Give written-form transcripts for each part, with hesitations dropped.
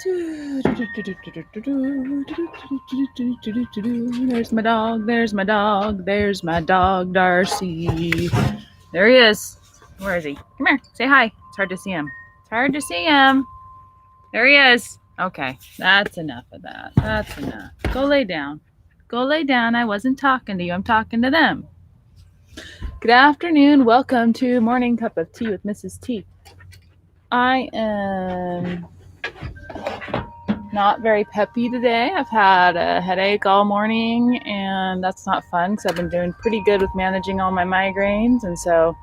There's my dog, there's my dog, there's my dog, Darcy. There he is. Where is he? Come here, say hi. It's hard to see him. It's hard to see him. There he is. Okay, that's enough of that. That's enough. Go lay down. Go lay down. I wasn't talking to you. I'm talking to them. Good afternoon. Welcome to Morning Cup of Tea with Mrs. T. I am not very peppy today. I've had a headache all morning, and that's not fun because I've been doing pretty good with managing all my migraines, and so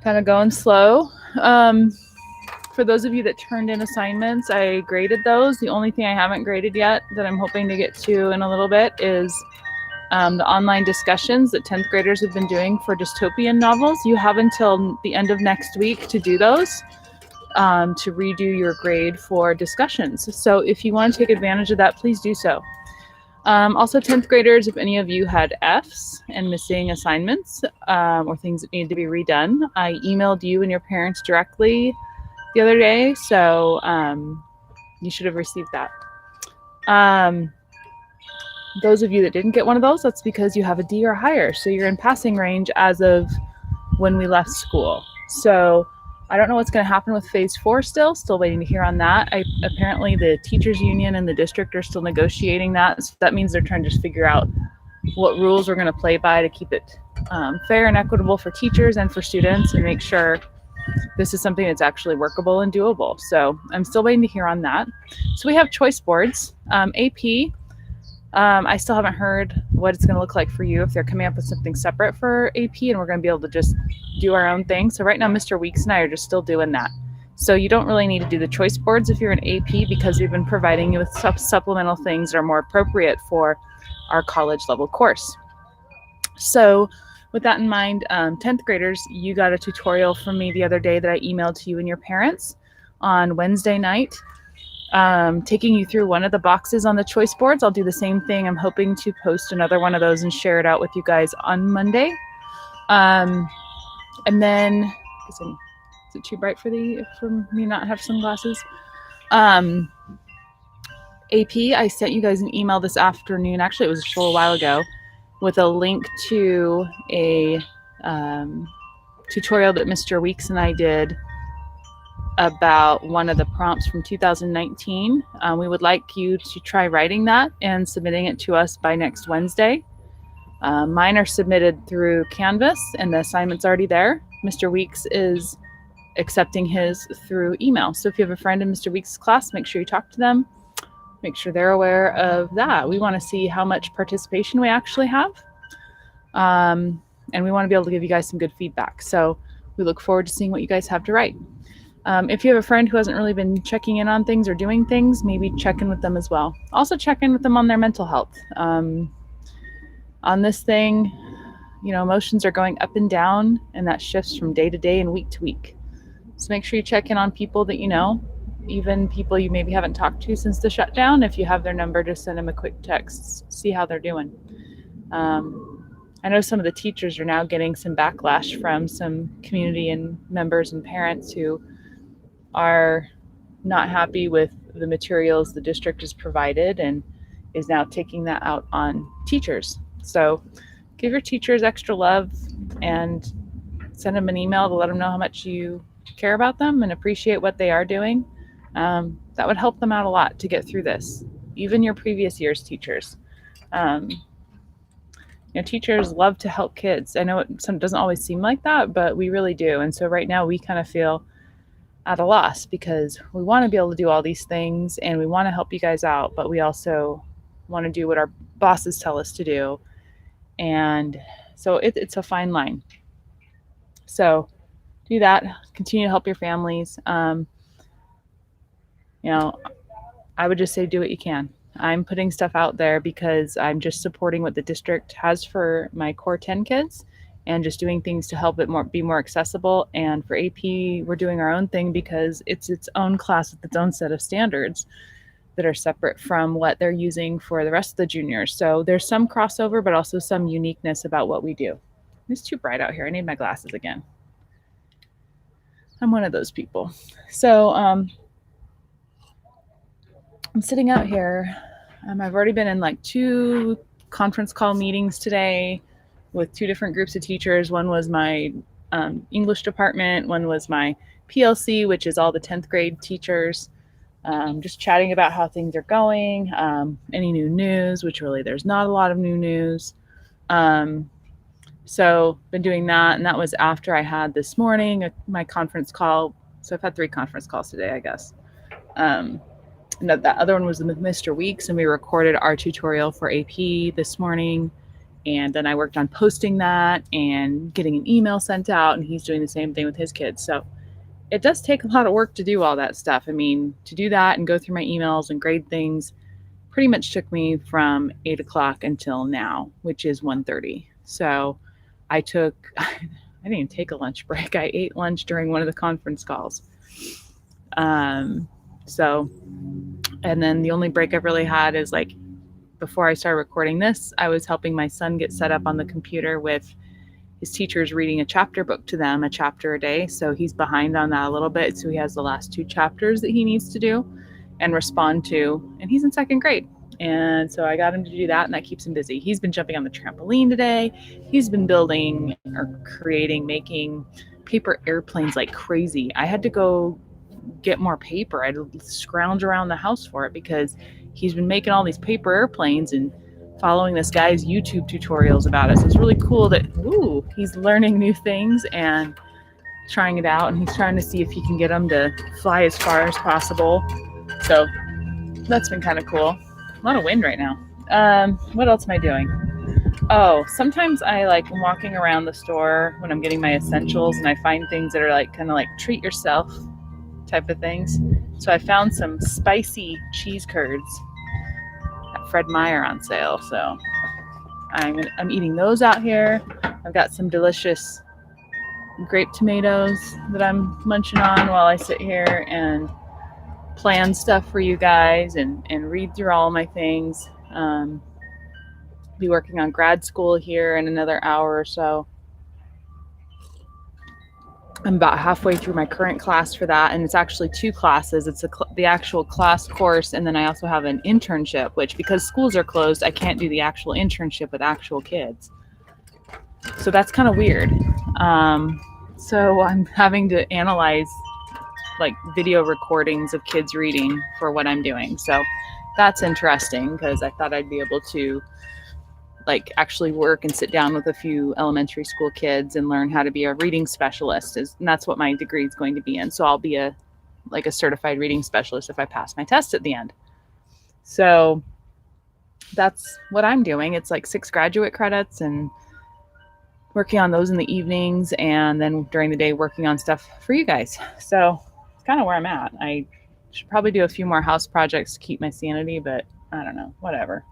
kind of going slow. For those of you that turned in assignments, I graded those. The only thing I haven't graded yet that I'm hoping to get to in a little bit is the online discussions that 10th graders have been doing for dystopian novels. You have until the end of next week to do those, to redo your grade for discussions. So if you want to take advantage of that, please do so. Also, 10th graders, if any of you had Fs and missing assignments or things that needed to be redone, I emailed you and your parents directly the other day, so you should have received that. Those of you that didn't get one of those, that's because you have a D or higher, so you're in passing range as of when we left school. So I don't know what's going to happen with phase 4 still waiting to hear on that. Apparently the teachers union and the district are still negotiating that, so that means they're trying to just figure out what rules we're going to play by to keep it fair and equitable for teachers and for students, and make sure this is something that's actually workable and doable. So I'm still waiting to hear on that. So we have choice boards. AP, I still haven't heard what it's going to look like for you, if they're coming up with something separate for AP and we're going to be able to just do our own thing. So right now, Mr. Weeks and I are just still doing that. So you don't really need to do the choice boards if you're an AP, because we've been providing you with supplemental things that are more appropriate for our college level course. So with that in mind, 10th graders, you got a tutorial from me the other day that I emailed to you and your parents on Wednesday night, taking you through one of the boxes on the choice boards. I'll do the same thing. I'm hoping to post another one of those and share it out with you guys on Monday. And then, is it too bright for me not have sunglasses? AP, I sent you guys an email this afternoon. Actually, it was just a little while ago, with a link to a tutorial that Mr. Weeks and I did about one of the prompts from 2019. We would like you to try writing that and submitting it to us by next Wednesday. Mine are submitted through Canvas and the assignment's already there. Mr. Weeks is accepting his through email. So if you have a friend in Mr. Weeks' class, make sure you talk to them. Make sure they're aware of that. We want to see how much participation we actually have. And we want to be able to give you guys some good feedback. So we look forward to seeing what you guys have to write. If you have a friend who hasn't really been checking in on things or doing things, maybe check in with them as well. Also check in with them on their mental health. On this thing, emotions are going up and down, and that shifts from day to day and week to week. So make sure you check in on people that you know, even people you maybe haven't talked to since the shutdown. If you have their number, just send them a quick text, see how they're doing. I know some of the teachers are now getting some backlash from some community and members and parents who are not happy with the materials the district has provided and is now taking that out on teachers. So give your teachers extra love and send them an email to let them know how much you care about them and appreciate what they are doing. That would help them out a lot to get through this. Even your previous year's teachers. Teachers love to help kids. I know it doesn't always seem like that, but we really do. And so right now we kind of feel at a loss because we want to be able to do all these things and we want to help you guys out, but we also want to do what our bosses tell us to do. And so it's a fine line. So do that. Continue to help your families. I would just say do what you can. I'm putting stuff out there because I'm just supporting what the district has for my core 10 kids and just doing things to help it be more accessible. And for AP, we're doing our own thing because it's its own class with its own set of standards that are separate from what they're using for the rest of the juniors. So there's some crossover, but also some uniqueness about what we do. It's too bright out here. I need my glasses again. I'm one of those people. So I'm sitting out here. I've already been in like 2 conference call meetings today with 2 different groups of teachers. One was my English department, one was my PLC, which is all the 10th grade teachers. Just chatting about how things are going, any new news, which really there's not a lot of new news. So been doing that, and that was after I had this morning my conference call. So I've had 3 conference calls today, I guess. And that other one was with Mr. Weeks, and we recorded our tutorial for AP this morning. And then I worked on posting that and getting an email sent out, and he's doing the same thing with his kids. So it does take a lot of work to do all that stuff. I mean, to do that and go through my emails and grade things pretty much took me from 8 o'clock until now, which is 1:30. So I didn't even take a lunch break. I ate lunch during one of the conference calls. So, and then the only break I've really had is like before I started recording this, I was helping my son get set up on the computer with his teacher's reading a chapter book to them, a chapter a day. So he's behind on that a little bit. So he has the last 2 chapters that he needs to do and respond to, and he's in 2nd grade. And so I got him to do that, and that keeps him busy. He's been jumping on the trampoline today. He's been building or making paper airplanes like crazy. I had to go get more paper. I had to scrounge around the house for it because he's been making all these paper airplanes and following this guy's YouTube tutorials about it. So it's really cool that he's learning new things and trying it out, and he's trying to see if he can get them to fly as far as possible. So that's been kind of cool. A lot of wind right now. What else am I doing? Oh, sometimes I like walking around the store when I'm getting my essentials, and I find things that are like kind of like treat yourself type of things. So I found some spicy cheese curds at Fred Meyer on sale. So I'm eating those out here. I've got some delicious grape tomatoes that I'm munching on while I sit here and plan stuff for you guys and read through all my things. Be working on grad school here in another hour or so. I'm about halfway through my current class for that, and it's actually 2 classes. It's the actual class course, and then I also have an internship, which because schools are closed, I can't do the actual internship with actual kids. So that's kind of weird. So I'm having to analyze like video recordings of kids reading for what I'm doing. So that's interesting because I thought I'd be able to like actually work and sit down with a few elementary school kids and learn how to be a reading specialist, and that's what my degree is going to be in. So I'll be a certified reading specialist if I pass my test at the end. So that's what I'm doing. It's like 6 graduate credits and working on those in the evenings, and then during the day working on stuff for you guys. So it's kind of where I'm at. I should probably do a few more house projects to keep my sanity, but I don't know, whatever.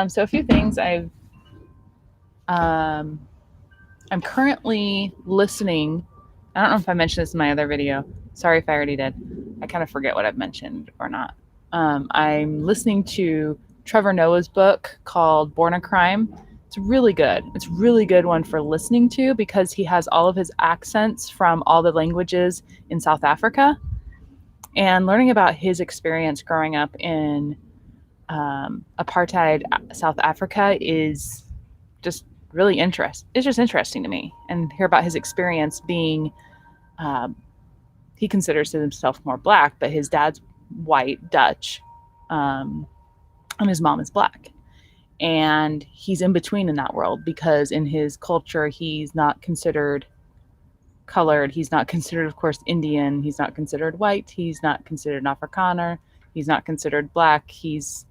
So a few things I'm currently listening. I don't know if I mentioned this in my other video. Sorry if I already did. I kind of forget what I've mentioned or not. I'm listening to Trevor Noah's book called Born a Crime. It's really good. It's a really good one for listening to because he has all of his accents from all the languages in South Africa, and learning about his experience growing up in apartheid South Africa is just really interesting. It's just interesting to me, and hear about his experience being, he considers himself more black, but his dad's white, Dutch, and his mom is black. And he's in between in that world because in his culture, he's not considered colored. He's not considered, of course, Indian. He's not considered white. He's not considered an Afrikaner. He's not considered black. He's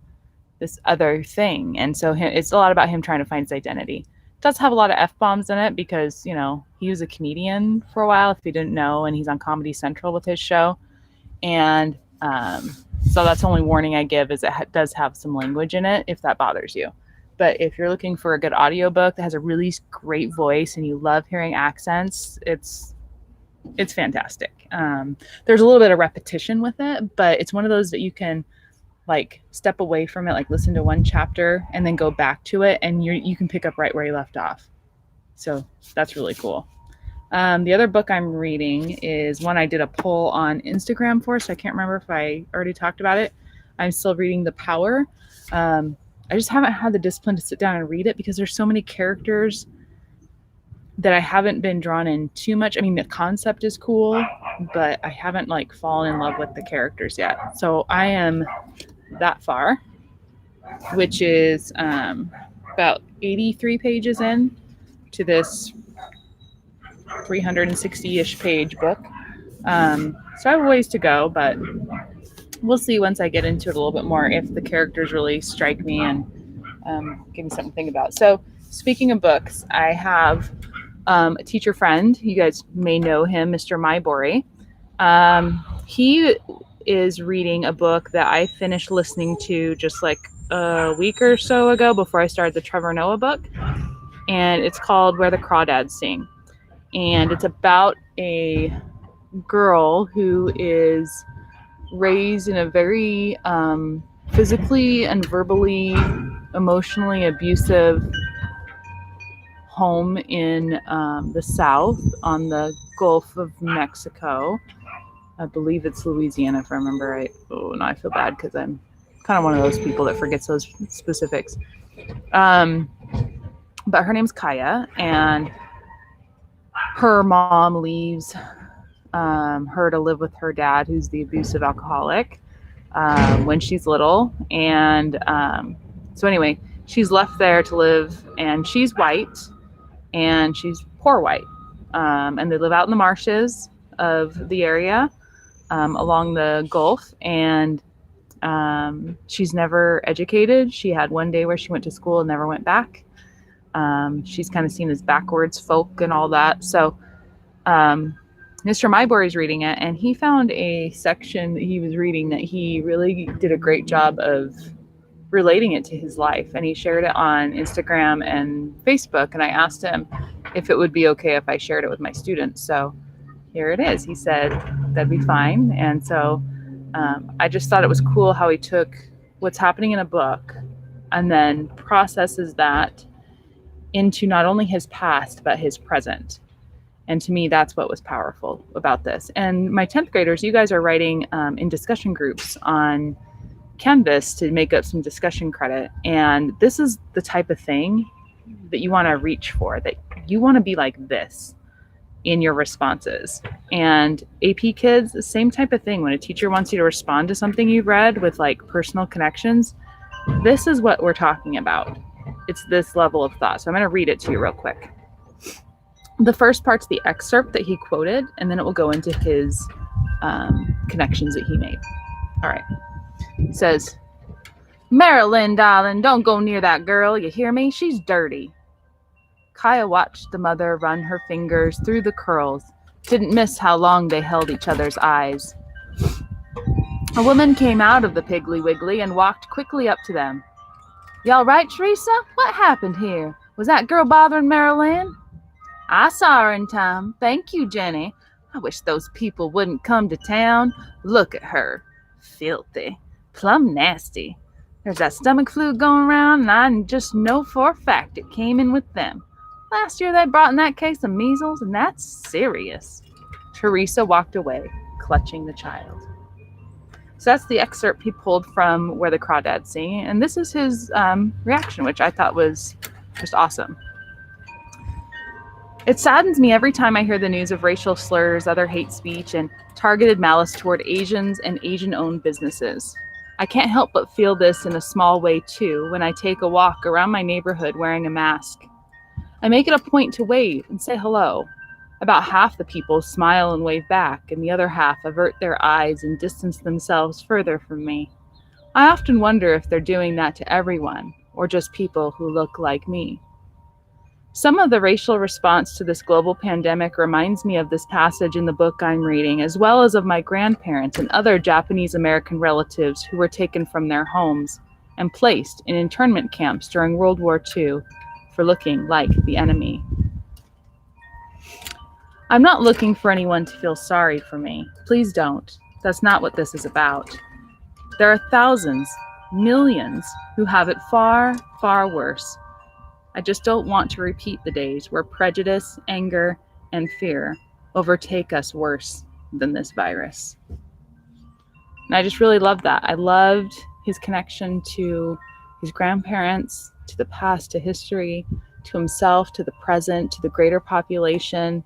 this other thing. And so it's a lot about him trying to find his identity. It does have a lot of F-bombs in it because, you know, he was a comedian for a while, if you didn't know, and he's on Comedy Central with his show. And so that's the only warning I give, is it does have some language in it, if that bothers you. But if you're looking for a good audiobook that has a really great voice and you love hearing accents, it's fantastic. There's a little bit of repetition with it, but it's one of those that you can like step away from it, like listen to one chapter and then go back to it, and you can pick up right where you left off. So that's really cool. The other book I'm reading is one I did a poll on Instagram for, so I can't remember if I already talked about it. I'm still reading The Power. I just haven't had the discipline to sit down and read it because there's so many characters that I haven't been drawn in too much. I mean, the concept is cool, but I haven't like fallen in love with the characters yet. So I am that far, which is about 83 pages in to this 360-ish page book. So I have a ways to go, but we'll see once I get into it a little bit more if the characters really strike me and give me something to think about. So speaking of books, I have a teacher friend. You guys may know him, Mr. Mybori. He is reading a book that I finished listening to just like a week or so ago before I started the Trevor Noah book. And it's called Where the Crawdads Sing. And it's about a girl who is raised in a very physically and verbally, emotionally abusive home in the South on the Gulf of Mexico. I believe it's Louisiana, if I remember right. Oh, no, I feel bad because I'm kind of one of those people that forgets those specifics. But her name's Kaya, and her mom leaves her to live with her dad, who's the abusive alcoholic, when she's little. And so anyway, she's left there to live, and she's white, and she's poor white. And they live out in the marshes of the area along the Gulf. And she's never educated. She had one day where she went to school and never went back. She's kind of seen as backwards folk and all that. So Mr. Mybori is reading it, and he found a section that he was reading that he really did a great job of relating it to his life. And he shared it on Instagram and Facebook. And I asked him if it would be okay if I shared it with my students. So here it is. He said that'd be fine. And so I just thought it was cool how he took what's happening in a book and then processes that into not only his past, but his present. And to me, that's what was powerful about this. And my 10th graders, you guys are writing in discussion groups on Canvas to make up some discussion credit. And this is the type of thing that you want to reach for, that you want to be like this in your responses. And AP kids, the same type of thing. When a teacher wants you to respond to something you've read with like personal connections, this is what we're talking about. It's this level of thought. So I'm going to read it to you real quick. The first part's the excerpt that he quoted, and then it will go into his connections that he made. All right. It says, "Marilyn, darling, don't go near that girl. You hear me? She's dirty." Kaya watched the mother run her fingers through the curls. Didn't miss how long they held each other's eyes. A woman came out of the Piggly Wiggly and walked quickly up to them. "Y'all right, Teresa? What happened here? Was that girl bothering Marilyn?" "I saw her in time. Thank you, Jenny. I wish those people wouldn't come to town. Look at her. Filthy. Plumb nasty. There's that stomach flu going around, and I just know for a fact it came in with them. Last year they brought in that case of measles, and that's serious." Teresa walked away, clutching the child. So that's the excerpt he pulled from Where the Crawdads Sing, and this is his reaction, which I thought was just awesome. "It saddens me every time I hear the news of racial slurs, other hate speech, and targeted malice toward Asians and Asian-owned businesses. I can't help but feel this in a small way, too, when I take a walk around my neighborhood wearing a mask. I make it a point to wave and say hello. About half the people smile and wave back, and the other half avert their eyes and distance themselves further from me. I often wonder if they're doing that to everyone, or just people who look like me. Some of the racial response to this global pandemic reminds me of this passage in the book I'm reading, as well as of my grandparents and other Japanese American relatives who were taken from their homes and placed in internment camps during World War II for looking like the enemy. I'm not looking for anyone to feel sorry for me. Please don't. That's not what this is about. There are thousands, millions, who have it far, far worse. I just don't want to repeat the days where prejudice, anger, and fear overtake us worse than this virus." And I just really loved that. I loved his connection to his grandparents, to the past, to history, to himself, to the present, to the greater population.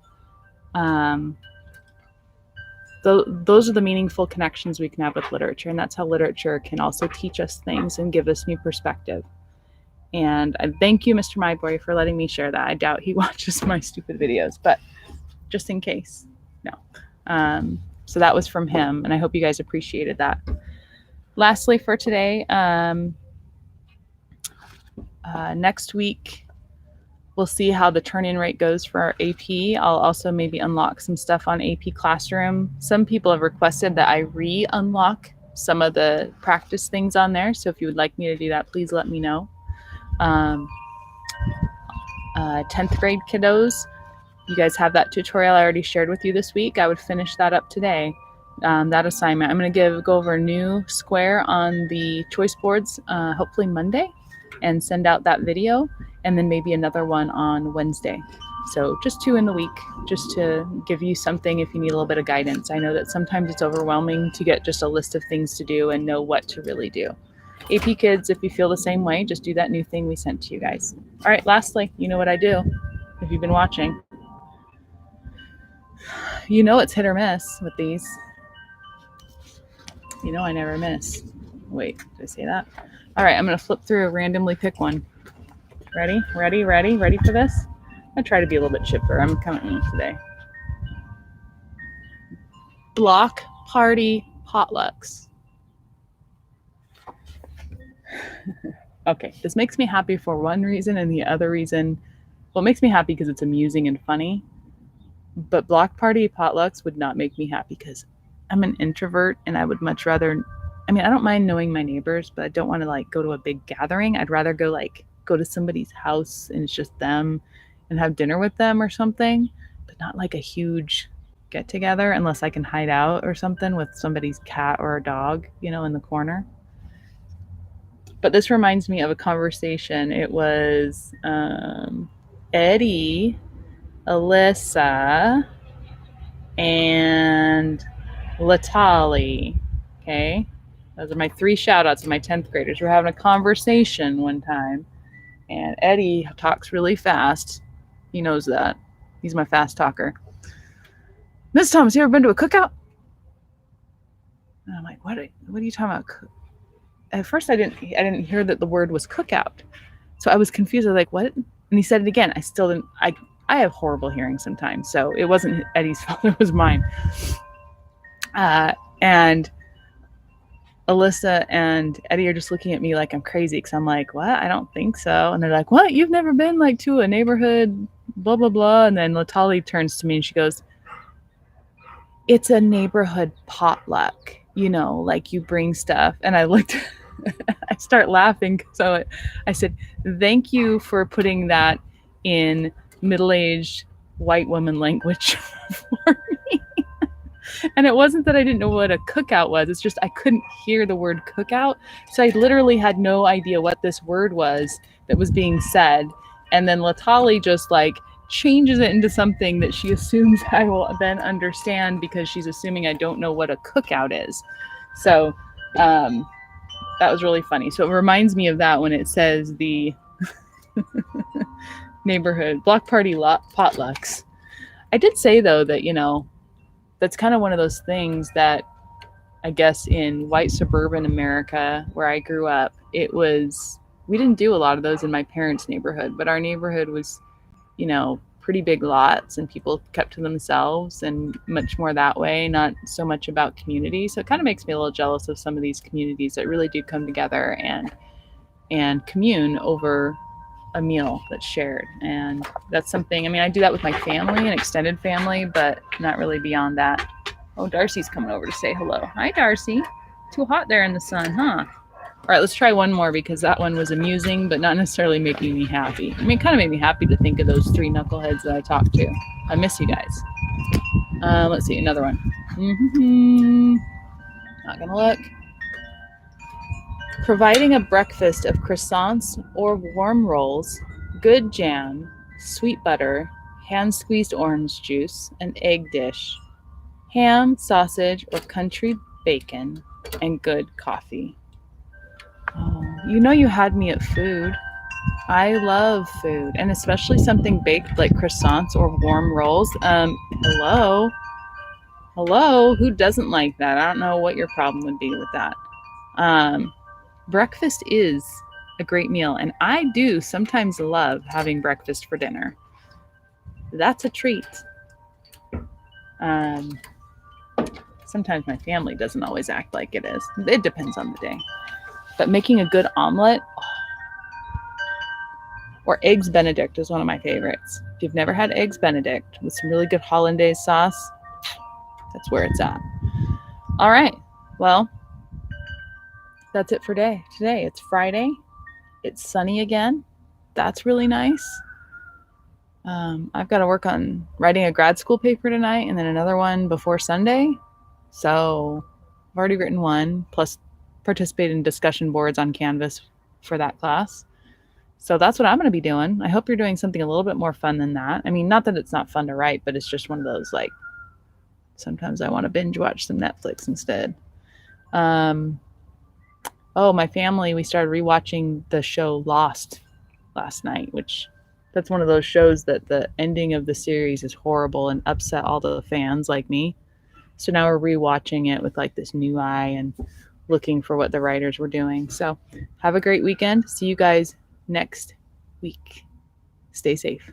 Those are the meaningful connections we can have with literature, and that's how literature can also teach us things and give us new perspective. And I thank you, Mr. Myboy, for letting me share that. I doubt he watches my stupid videos, but just in case, no. So that was from him, and I hope you guys appreciated that. Lastly, for today, next week, we'll see how the turn-in rate goes for our AP. I'll also maybe unlock some stuff on AP Classroom. Some people have requested that I re-unlock some of the practice things on there. So if you would like me to do that, please let me know. 10th grade kiddos, you guys have that tutorial I already shared with you this week. I would finish that up today. That assignment. I'm going to go over a new square on the choice boards, hopefully Monday, and send out that video, and then maybe another one on Wednesday. So just 2 in the week, just to give you something if you need a little bit of guidance. I know that sometimes it's overwhelming to get just a list of things to do and know what to really do. AP kids, if you feel the same way, just do that new thing we sent to you guys. All right, lastly, you know what I do if you've been watching. You know it's hit or miss with these. You know I never miss. Wait, did I say that? All right, I'm going to flip through and randomly pick one. Ready for this? I'm going to try to be a little bit chipper. I'm coming today. Block party potlucks. Okay, this makes me happy for one reason, and the other reason, well, it makes me happy because it's amusing and funny, but block party potlucks would not make me happy because I'm an introvert and I would much rather, I mean, I don't mind knowing my neighbors, but I don't want to like go to a big gathering. I'd rather go to somebody's house and it's just them and have dinner with them or something, but not like a huge get together unless I can hide out or something with somebody's cat or a dog, you know, in the corner. But this reminds me of a conversation. It was Eddie, Alyssa, and Latali. Okay, those are my 3 shout outs of my 10th graders. We're having a conversation one time, and Eddie talks really fast. He knows that. He's my fast talker. Miss Thomas, you ever been to a cookout? And I'm like, what are you talking about? At first I didn't hear that the word was cookout. So I was confused. I was like, what? And he said it again. I still didn't, I have horrible hearing sometimes. So it wasn't Eddie's fault. It was mine. And Alyssa and Eddie are just looking at me like I'm crazy. Cause I'm like, what? I don't think so. And they're like, what? You've never been like to a neighborhood, blah, blah, blah. And then Latali turns to me and she goes, it's a neighborhood potluck, you know, like you bring stuff. And I looked, I start laughing. So I said, thank you for putting that in middle-aged white woman language for me. And it wasn't that I didn't know what a cookout was. It's just I couldn't hear the word cookout. So I literally had no idea what this word was that was being said. And then Latali just like changes it into something that she assumes I will then understand because she's assuming I don't know what a cookout is. So that was really funny. So it reminds me of that when it says the neighborhood block party potlucks. I did say though that, you know, that's kind of one of those things that I guess in white suburban America where I grew up, we didn't do a lot of those in my parents' neighborhood, but our neighborhood was, you know, pretty big lots and people kept to themselves and much more that way, not so much about community. So it kind of makes me a little jealous of some of these communities that really do come together and commune over a meal that's shared. And that's something, I mean, I do that with my family and extended family, but not really beyond that. Oh, Darcy's coming over to say hello. Hi, Darcy. Too hot there in the sun, huh? All right, let's try one more because that one was amusing, but not necessarily making me happy. I mean, it kind of made me happy to think of those 3 knuckleheads that I talked to. I miss you guys. Let's see, another one. Not gonna look. Providing a breakfast of croissants or warm rolls, good jam, sweet butter, hand-squeezed orange juice, an egg dish, ham, sausage, or country bacon, and good coffee. Oh, you know you had me at food. I love food, and especially something baked like croissants or warm rolls. Hello, hello. Who doesn't like that? I don't know what your problem would be with that. Um, Breakfast is a great meal, and I do sometimes love having breakfast for dinner. That's a treat. Um, Sometimes my family doesn't always act like it is. It depends on the day. But making a good omelet or eggs Benedict is one of my favorites. If you've never had eggs Benedict with some really good hollandaise sauce, that's where it's at. All right. Well, that's it for today. It's Friday. It's sunny again. That's really nice. I've got to work on writing a grad school paper tonight and then another one before Sunday. So I've already written one, plus participate in discussion boards on Canvas for that class. So that's what I'm going to be doing. I hope you're doing something a little bit more fun than that. I mean, not that it's not fun to write, but it's just one of those like sometimes I want to binge watch some Netflix instead. My family, we started rewatching the show Lost last night, which that's one of those shows that the ending of the series is horrible and upset all the fans like me. So now we're rewatching it with like this new eye and looking for what the writers were doing. So have a great weekend. See you guys next week. Stay safe.